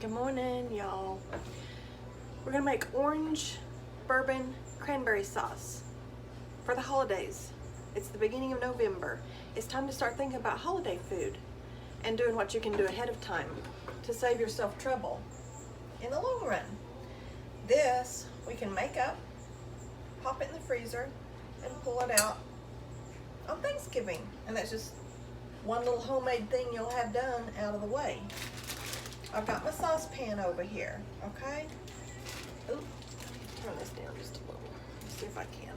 Good morning, y'all. We're gonna make orange bourbon cranberry sauce for the holidays. It's the beginning of November. It's time to start thinking about holiday food and doing what you can do ahead of time to save yourself trouble in the long run. This we can make up, pop it in the freezer, and pull it out on Thanksgiving. And that's just one little homemade thing you'll have done out of the way. I've got my saucepan over here, okay? Ooh, turn this down just a little. Let's see if I can.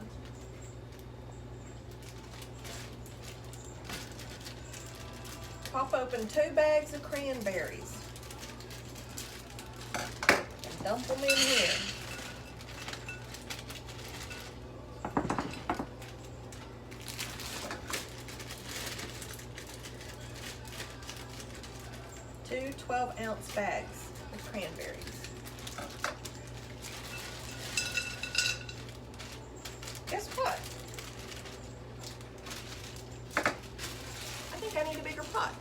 Pop open 2 bags of cranberries. And dump them in here. Two 12-ounce bags of cranberries. Guess what? I think I need a bigger pot.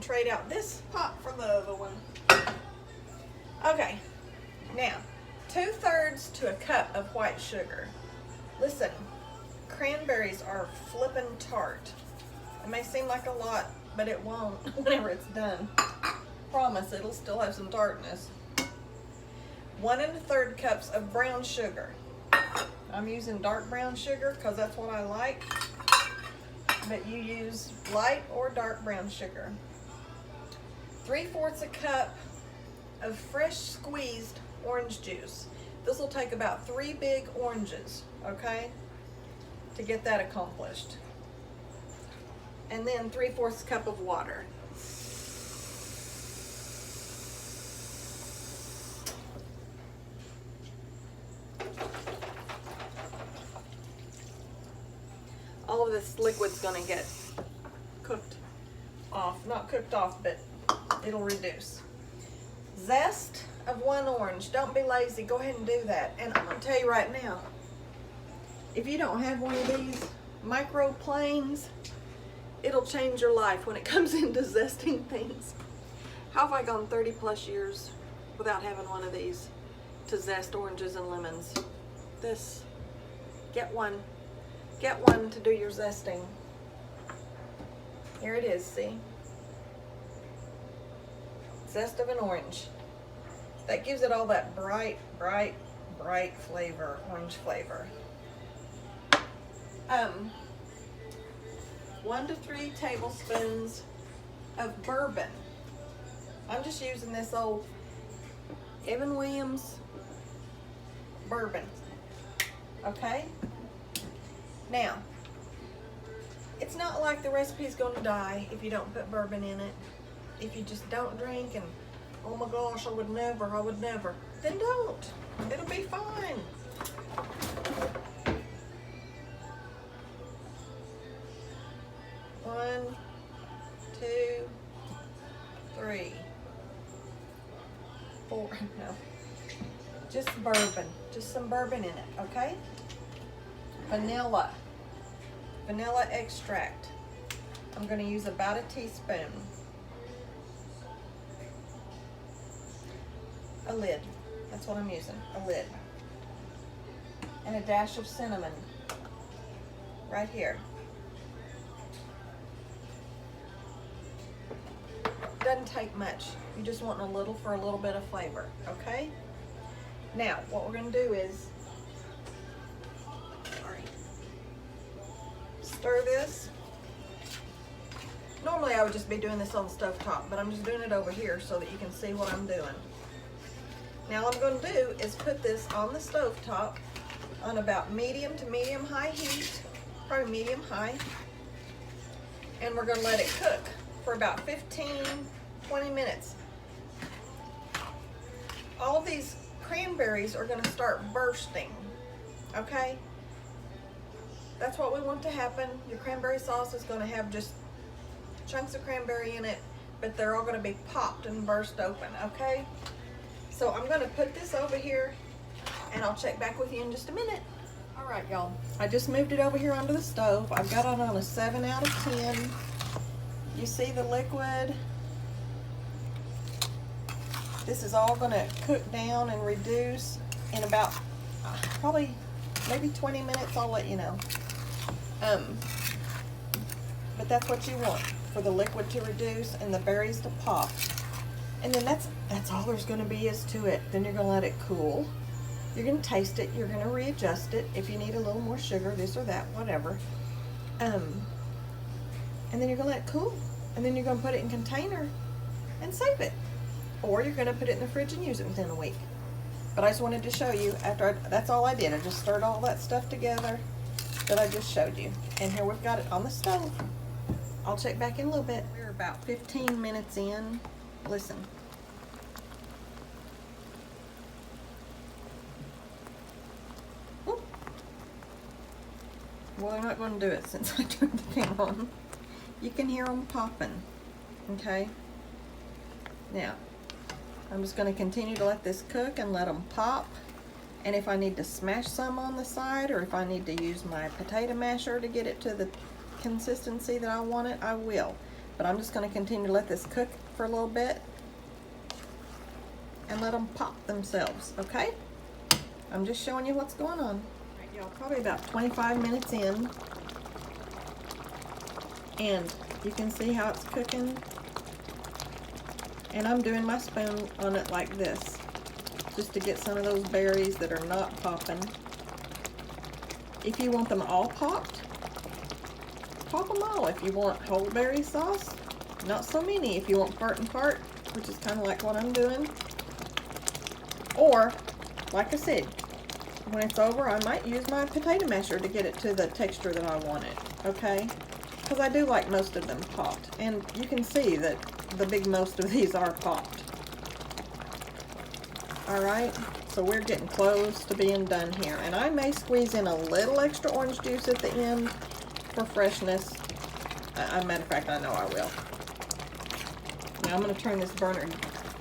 Trade out this pot for the other one. Okay, now 2/3 to a cup of white sugar. Listen, cranberries are flippin' tart. It may seem like a lot, but it won't whenever it's done. Promise, it'll still have some tartness. 1 1/3 cups of brown sugar. I'm using dark brown sugar because that's what I like, but you use light or dark brown sugar. 3/4 a cup of fresh squeezed orange juice. This will take about 3 big oranges, okay, to get that accomplished. And then 3/4 cup of water. All of this liquid's gonna get cooked off, not cooked off, but it'll reduce. Zest of 1 orange. Don't be lazy. Go ahead and do that. And I'm going to tell you right now, if you don't have one of these micro planes, it'll change your life when it comes into zesting things. How have I gone 30 plus years without having one of these to zest oranges and lemons? This. Get one. Get one to do your zesting. Here it is, see? Zest of an orange. That gives it all that bright flavor, orange flavor. 1 to 3 tablespoons of bourbon. I'm just using this old Evan Williams bourbon. Okay? Now, it's not like the recipe's gonna die if you don't put bourbon in it. If you just don't drink and, oh my gosh, I would never, then don't. It'll be fine. One, 2, 3, 4, no. Just bourbon, just some bourbon in it, okay? Vanilla extract. I'm gonna use about a teaspoon. A lid, that's what I'm using, a lid. And a dash of cinnamon, right here. Doesn't take much, you just want a little for a little bit of flavor, okay? Now, what we're gonna do is, stir this. Normally I would just be doing this on the stovetop, but I'm just doing it over here so that you can see what I'm doing. Now what I'm going to do is put this on the stovetop on about medium to medium-high heat, probably medium-high, and we're going to let it cook for about 15-20 minutes. All of these cranberries are going to start bursting, okay? That's what we want to happen. Your cranberry sauce is going to have just chunks of cranberry in it, but they're all gonna be popped and burst open, okay? So I'm gonna put this over here and I'll check back with you in just a minute. All right, y'all, I just moved it over here onto the stove. I've got it on a 7 out of 10. You see the liquid? This is all gonna cook down and reduce in about probably maybe 20 minutes, I'll let you know. But that's what you want, for the liquid to reduce and the berries to pop. And then that's all there's gonna be is to it. Then you're gonna let it cool. You're gonna taste it, you're gonna readjust it if you need a little more sugar, this or that, whatever. And then you're gonna let it cool. And then you're gonna put it in a container and save it. Or you're gonna put it in the fridge and use it within a week. But I just wanted to show you, that's all I did. I just stirred all that stuff together that I just showed you. And here we've got it on the stove. I'll check back in a little bit. We're about 15 minutes in. Listen. Whoop. Well, I'm not going to do it since I turned the camera on. You can hear them popping, okay? Now, I'm just going to continue to let this cook and let them pop. And if I need to smash some on the side, or if I need to use my potato masher to get it to the consistency that I want it, I will. But I'm just going to continue to let this cook for a little bit and let them pop themselves, okay? I'm just showing you what's going on. Right, y'all, probably about 25 minutes in, and you can see how it's cooking. And I'm doing my spoon on it like this, just to get some of those berries that are not popping. If you want them all popped, pop them all. If you want whole berry sauce, not so many. If you want part and part, which is kind of like what I'm doing. Or, like I said, when it's over, I might use my potato masher to get it to the texture that I want it, okay? Because I do like most of them popped. And you can see that the big most of these are popped. Alright, so we're getting close to being done here. And I may squeeze in a little extra orange juice at the end for freshness. Matter of fact, I know I will. Now I'm going to turn this burner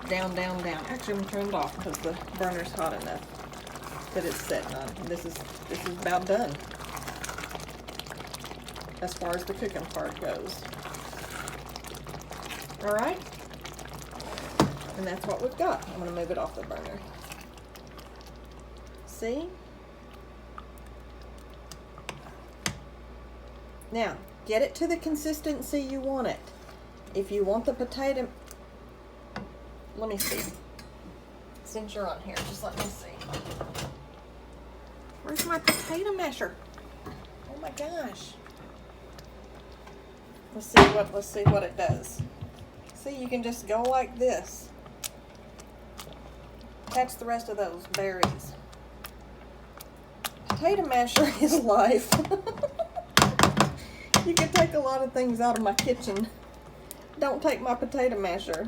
down. Actually, I'm going to turn it off because the burner's hot enough that it's setting on. This is about done as far as the cooking part goes. Alright? And that's what we've got. I'm going to move it off the burner. See? Now, get it to the consistency you want it. If you want the potato... Let me see. Since you're on here, just let me see. Where's my potato masher? Oh my gosh. Let's see what it does. See, you can just go like this. Catch the rest of those berries. Potato masher is life. You can take a lot of things out of my kitchen. Don't take my potato masher.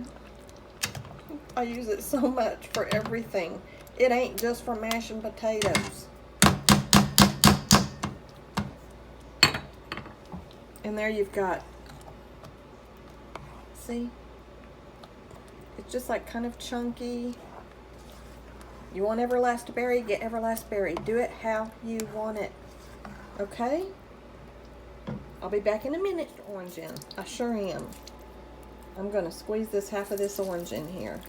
I use it so much for everything. It ain't just for mashing potatoes. And there you've got, see? It's just like kind of chunky. You want everlast berry, get everlast berry. Do it how you want it. Okay? I'll be back in a minute. Orange in. I sure am. I'm going to squeeze this half of this orange in here.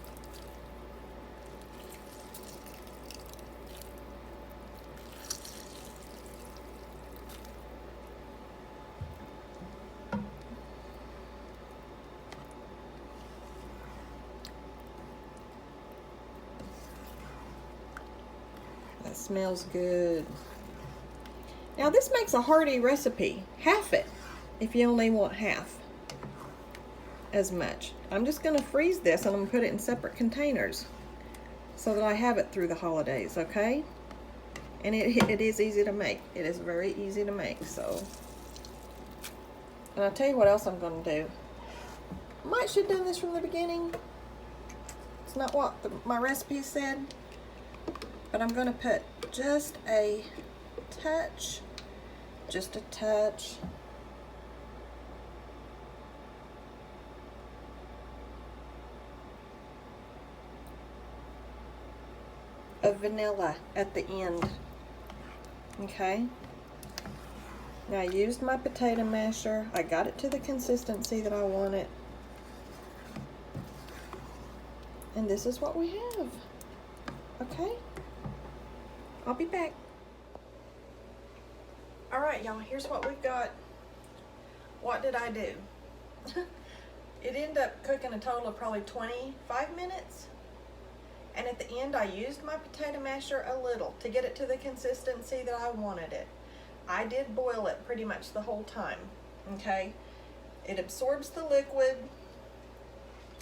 That smells good. Now this makes a hearty recipe. Half it, if you only want half as much. I'm just going to freeze this and I'm going to put it in separate containers so that I have it through the holidays, okay? And it is easy to make. It is very easy to make, so. And I'll tell you what else I'm going to do. Might should have done this from the beginning. It's not what my recipe said. But I'm going to put just a touch of, 1 2 2 of vanilla at the end. Okay. Now I used my potato masher. I got it to the consistency that I wanted. And this is what we have. Okay? I'll be back. Alright, y'all, here's what we've got. What did I do? It ended up cooking a total of probably 25 minutes. And at the end, I used my potato masher a little to get it to the consistency that I wanted it. I did boil it pretty much the whole time, okay? It absorbs the liquid.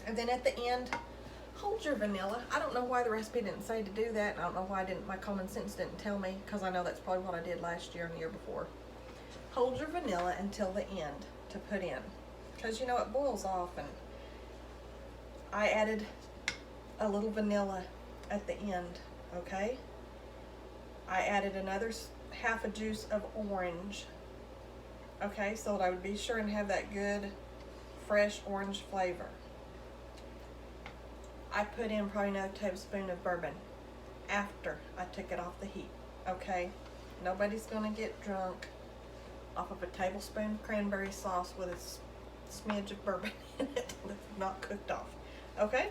And then at the end, hold your vanilla. I don't know why the recipe didn't say to do that. I don't know why my common sense didn't tell me, because I know that's probably what I did last year and the year before. Hold your vanilla until the end to put in, because you know it boils off. And I added a little vanilla at the end, okay? I added another half a juice of orange, okay, so that I would be sure and have that good fresh orange flavor. I put in probably another tablespoon of bourbon after I took it off the heat, okay? Nobody's gonna get drunk off of a tablespoon of cranberry sauce with a smidge of bourbon in it that's not cooked off, okay?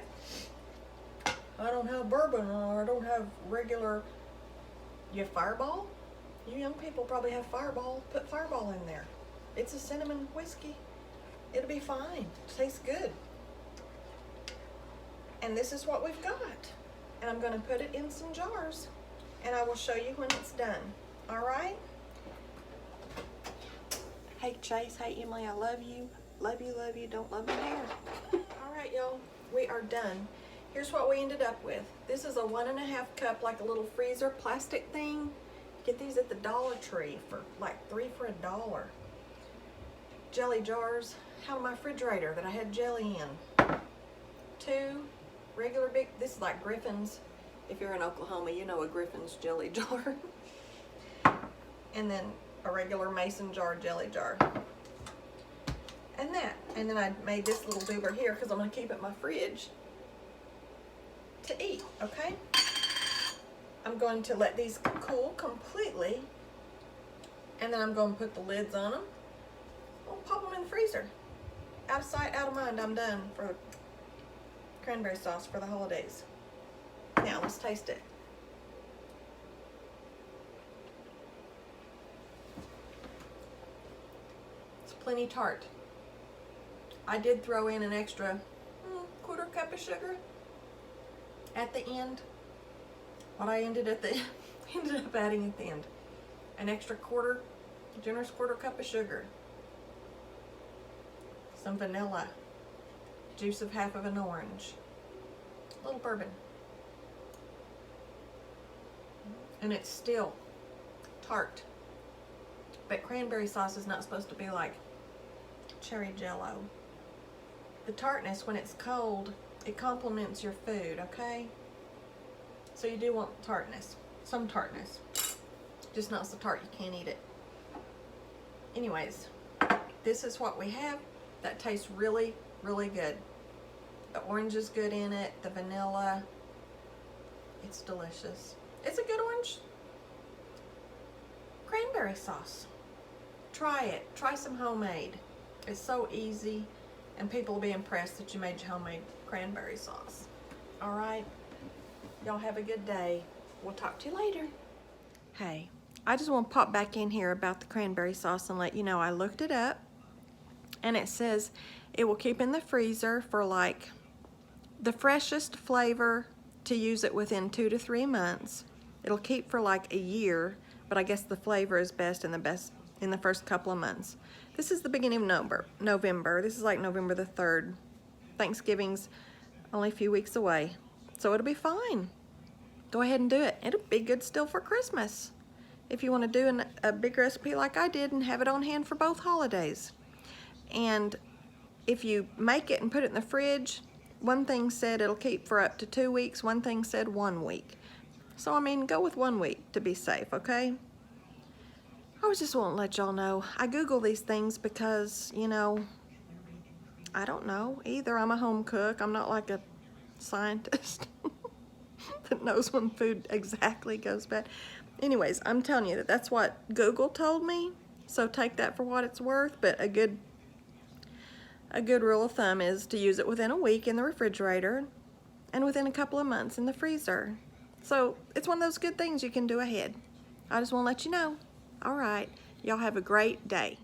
I don't have bourbon, or I don't have regular. You have Fireball? You young people probably have Fireball. Put Fireball in there. It's a cinnamon whiskey. It'll be fine. It tastes good. And this is what we've got. And I'm going to put it in some jars. And I will show you when it's done. All right? Hey, Chase. Hey, Emily. I love you. Love you, love you. Don't love me hair. All right, y'all. We are done. Here's what we ended up with. This is a 1.5 cup, like a little freezer plastic thing. Get these at the Dollar Tree for like 3 for $1. Jelly jars out of my refrigerator that I had jelly in. 2 regular big, this is like Griffin's. If you're in Oklahoma, you know a Griffin's jelly jar. And then a regular mason jar jelly jar. And that. And then I made this little doober here because I'm going to keep it in my fridge to eat, okay? I'm going to let these cool completely, and then I'm going to put the lids on them. I'll pop them in the freezer. Out of sight, out of mind. I'm done for cranberry sauce for the holidays. Now let's taste it. It's plenty tart. I did throw in an extra quarter cup of sugar at the end. What I ended up adding at the end, an extra generous quarter cup of sugar, some vanilla, juice of half of an orange, a little bourbon, and it's still tart. But cranberry sauce is not supposed to be like cherry jello. The tartness, when it's cold, it complements your food, okay? So you do want tartness, some tartness, just not so tart you can't eat it. Anyways, this is what we have. That tastes really, really good. The orange is good in it, the vanilla, it's delicious. It's a good orange cranberry sauce. Try it, try some homemade. It's so easy, and people will be impressed that you made your homemade cranberry sauce. All right? Y'all have a good day. We'll talk to you later. Hey, I just want to pop back in here about the cranberry sauce and let you know I looked it up, and it says it will keep in the freezer for like the freshest flavor to use it within 2 to 3 months. It'll keep for like a year, but I guess the flavor is best in the first couple of months. This is the beginning of November. This is like November the 3rd. Thanksgiving's only a few weeks away. So it'll be fine. Go ahead and do it. It'll be good still for Christmas if you want to do a big recipe like I did and have it on hand for both holidays. And if you make it and put it in the fridge, one thing said it'll keep for up to 2 weeks, one thing said 1 week. So I mean, go with 1 week to be safe, okay? I was just wanting to let y'all know. I Google these things because, you know, I don't know either. I'm a home cook. I'm not like a scientist. that knows when food exactly goes bad. Anyways, I'm telling you that's what Google told me, so take that for what it's worth. But a good rule of thumb is to use it within a week in the refrigerator and within a couple of months in the freezer. So it's one of those good things you can do ahead. I just want to let you know. All right, y'all have a great day.